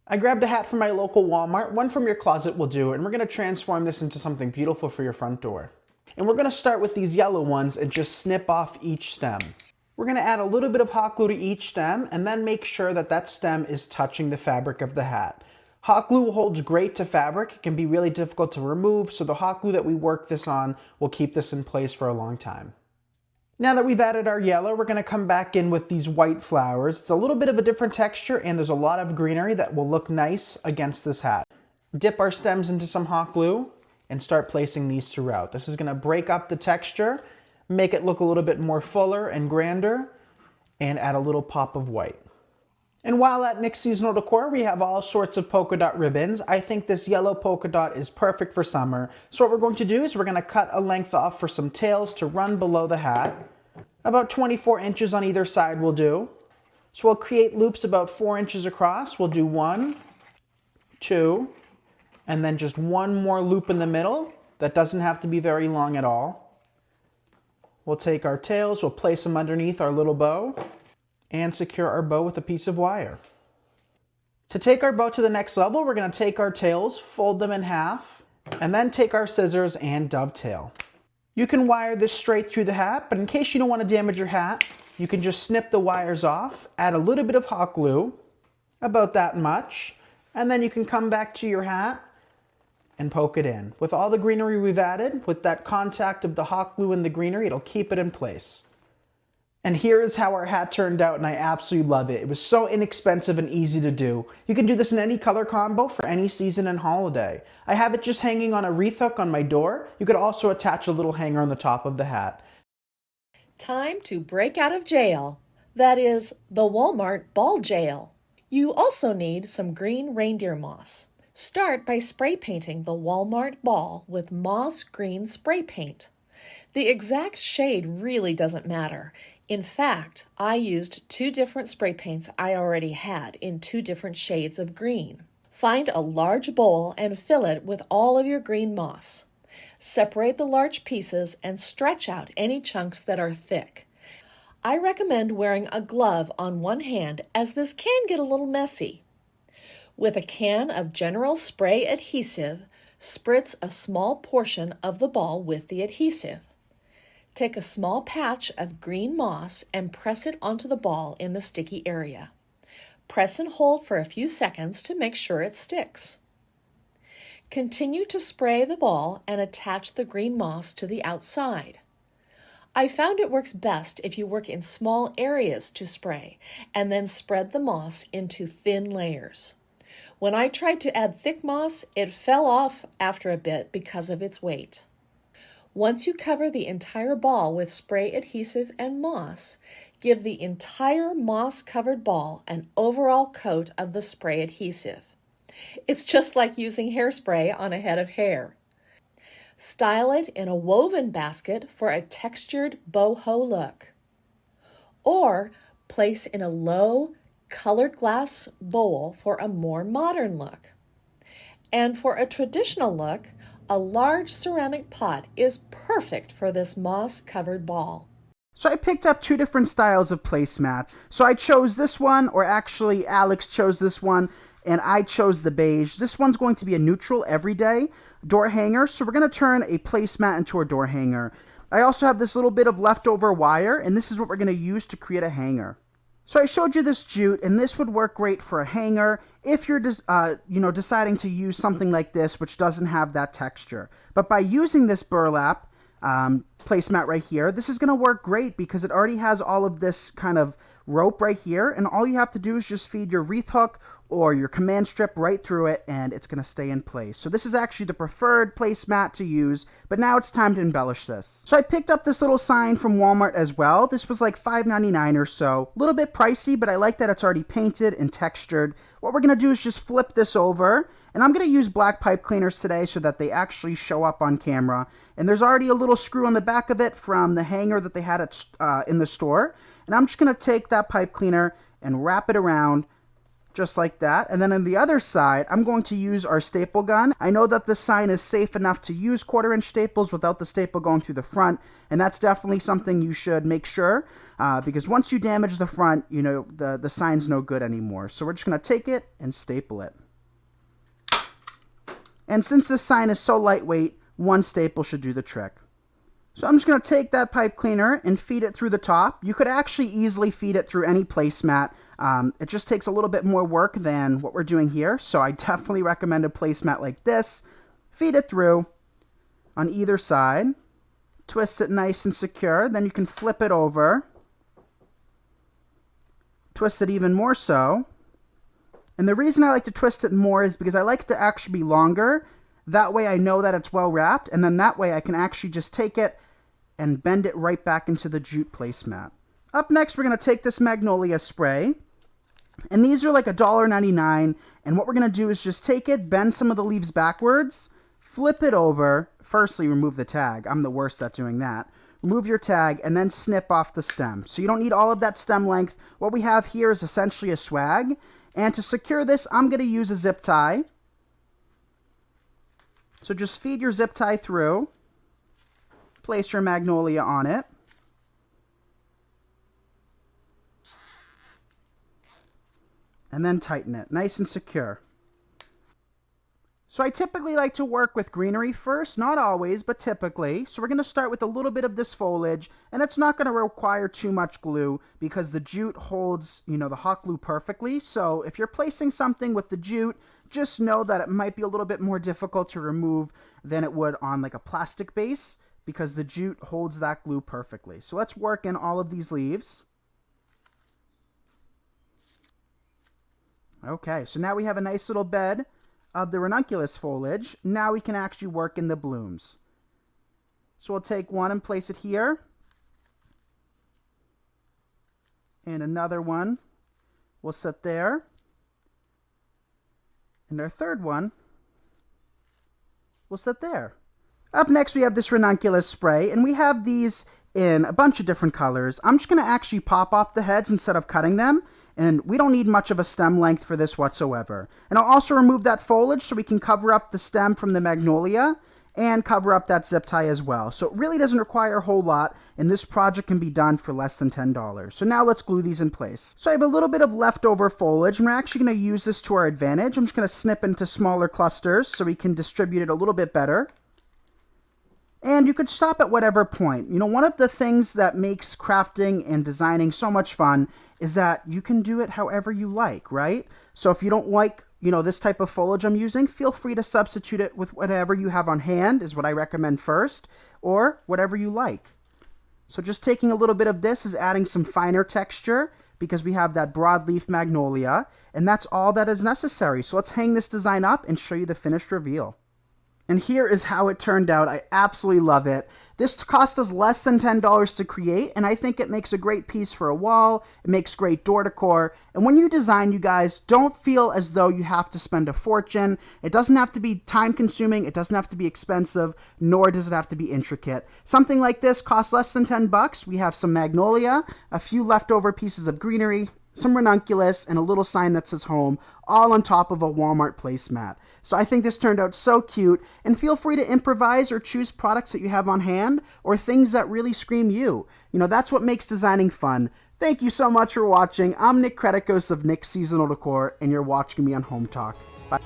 I grabbed a hat from my local Walmart, one from your closet will do, and we're gonna transform this into something beautiful for your front door. And we're gonna start with these yellow ones and just snip off each stem. We're gonna add a little bit of hot glue to each stem and then make sure that that stem is touching the fabric of the hat. Hot glue holds great to fabric. It can be really difficult to remove, so the hot glue that we work this on will keep this in place for a long time. Now that we've added our yellow, we're going to come back in with these white flowers. It's a little bit of a different texture and there's a lot of greenery that will look nice against this hat. Dip our stems into some hot glue and start placing these throughout. This is going to break up the texture, make it look a little bit more fuller and grander, and add a little pop of white. And while at Nick's Seasonal Decor, we have all sorts of polka dot ribbons. I think this yellow polka dot is perfect for summer. So what we're going to do is we're going to cut a length off for some tails to run below the hat. About 24 inches on either side will do. So we'll create loops about 4 inches across. We'll do 1, 2, and then just one more loop in the middle. That doesn't have to be very long at all. We'll take our tails, we'll place them underneath our little bow, and secure our bow with a piece of wire. To take our bow to the next level, we're going to take our tails, fold them in half, and then take our scissors and dovetail. You can wire this straight through the hat, but in case you don't want to damage your hat, you can just snip the wires off, add a little bit of hot glue, about that much, and then you can come back to your hat and poke it in. With all the greenery we've added, with that contact of the hot glue and the greenery, it'll keep it in place. And here is how our hat turned out, and I absolutely love it. It was so inexpensive and easy to do. You can do this in any color combo for any season and holiday. I have it just hanging on a wreath hook on my door. You could also attach a little hanger on the top of the hat. Time to break out of jail. That is, the Walmart ball jail. You also need some green reindeer moss. Start by spray painting the Walmart ball with moss green spray paint. The exact shade really doesn't matter. In fact, I used 2 different spray paints I already had in 2 different shades of green. Find a large bowl and fill it with all of your green moss. Separate the large pieces and stretch out any chunks that are thick. I recommend wearing a glove on one hand as this can get a little messy. With a can of General Spray adhesive, spritz a small portion of the ball with the adhesive. Take a small patch of green moss and press it onto the ball in the sticky area. Press and hold for a few seconds to make sure it sticks. Continue to spray the ball and attach the green moss to the outside. I found it works best if you work in small areas to spray and then spread the moss into thin layers. When I tried to add thick moss, it fell off after a bit because of its weight. Once you cover the entire ball with spray adhesive and moss, give the entire moss-covered ball an overall coat of the spray adhesive. It's just like using hairspray on a head of hair. Style it in a woven basket for a textured boho look. Or place in a low, colored glass bowl for a more modern look. And for a traditional look, a large ceramic pot is perfect for this moss-covered ball. So I picked up 2 different styles of placemats. So I chose this one, or actually Alex chose this one, and I chose the beige. This one's going to be a neutral everyday door hanger, so we're going to turn a placemat into a door hanger. I also have this little bit of leftover wire, and this is what we're going to use to create a hanger. So I showed you this jute, and this would work great for a hanger if you're deciding to use something like this, which doesn't have that texture. But by using this burlap placemat right here, this is going to work great because it already has all of this kind of rope right here, and all you have to do is just feed your wreath hook or your command strip right through it, and it's going to stay in place. So this is actually the preferred placemat to use, but now it's time to embellish this. So I picked up this little sign from Walmart as well. This was like $5.99 or so. A little bit pricey, but I like that it's already painted and textured. What we're going to do is just flip this over, and I'm going to use black pipe cleaners today so that they actually show up on camera. And there's already a little screw on the back of it from the hanger that they had in the store. And I'm just going to take that pipe cleaner and wrap it around just like that. And then on the other side, I'm going to use our staple gun. I know that this sign is safe enough to use 1/4" staples without the staple going through the front, and that's definitely something you should make sure, because once you damage the front, you know, the sign's no good anymore. So we're just going to take it and staple it. And since this sign is so lightweight, 1 staple should do the trick. So I'm just going to take that pipe cleaner and feed it through the top. You could actually easily feed it through any placemat. It just takes a little bit more work than what we're doing here. So I definitely recommend a placemat like this. Feed it through on either side. Twist it nice and secure. Then you can flip it over. Twist it even more so. And the reason I like to twist it more is because I like it to actually be longer. That way I know that it's well wrapped. And then that way I can actually just take it and bend it right back into the jute placemat. Up next, we're going to take this magnolia spray. And these are like $1.99. And what we're going to do is just take it, bend some of the leaves backwards, flip it over. Firstly, remove the tag. I'm the worst at doing that. Remove your tag and then snip off the stem. So you don't need all of that stem length. What we have here is essentially a swag. And to secure this, I'm going to use a zip tie. So just feed your zip tie through. Place your magnolia on it. And then tighten it, nice and secure. So I typically like to work with greenery first, not always, but typically. So we're going to start with a little bit of this foliage, and it's not going to require too much glue because the jute holds, you know, the hot glue perfectly. So if you're placing something with the jute, just know that it might be a little bit more difficult to remove than it would on like a plastic base because the jute holds that glue perfectly. So let's work in all of these leaves. Okay, so now we have a nice little bed of the ranunculus foliage. Now we can actually work in the blooms. So we'll take one and place it here. And another one will sit there. And our third one will sit there. Up next, we have this ranunculus spray, and we have these in a bunch of different colors. I'm just going to actually pop off the heads instead of cutting them, and we don't need much of a stem length for this whatsoever. And I'll also remove that foliage so we can cover up the stem from the magnolia and cover up that zip tie as well. So it really doesn't require a whole lot, and this project can be done for less than $10. So now let's glue these in place. So I have a little bit of leftover foliage, and we're actually going to use this to our advantage. I'm just going to snip into smaller clusters so we can distribute it a little bit better. And you could stop at whatever point. You know, one of the things that makes crafting and designing so much fun is that you can do it however you like, right? So if you don't like, you know, this type of foliage I'm using, feel free to substitute it with whatever you have on hand is what I recommend first, or whatever you like. So just taking a little bit of this is adding some finer texture because we have that broadleaf magnolia, and that's all that is necessary. So let's hang this design up and show you the finished reveal. And here is how it turned out. I absolutely love it. This cost us less than $10 to create, and I think it makes a great piece for a wall. It makes great door decor. And when you design, you guys, don't feel as though you have to spend a fortune. It doesn't have to be time-consuming. It doesn't have to be expensive, nor does it have to be intricate. Something like this costs less than $10. We have some magnolia, a few leftover pieces of greenery, some ranunculus, and a little sign that says home, all on top of a Walmart placemat. So I think this turned out so cute, and feel free to improvise or choose products that you have on hand or things that really scream you. You know, that's what makes designing fun. Thank you so much for watching. I'm Nick Kretikos of Nick's Seasonal Decor, and you're watching me on Home Talk. Bye.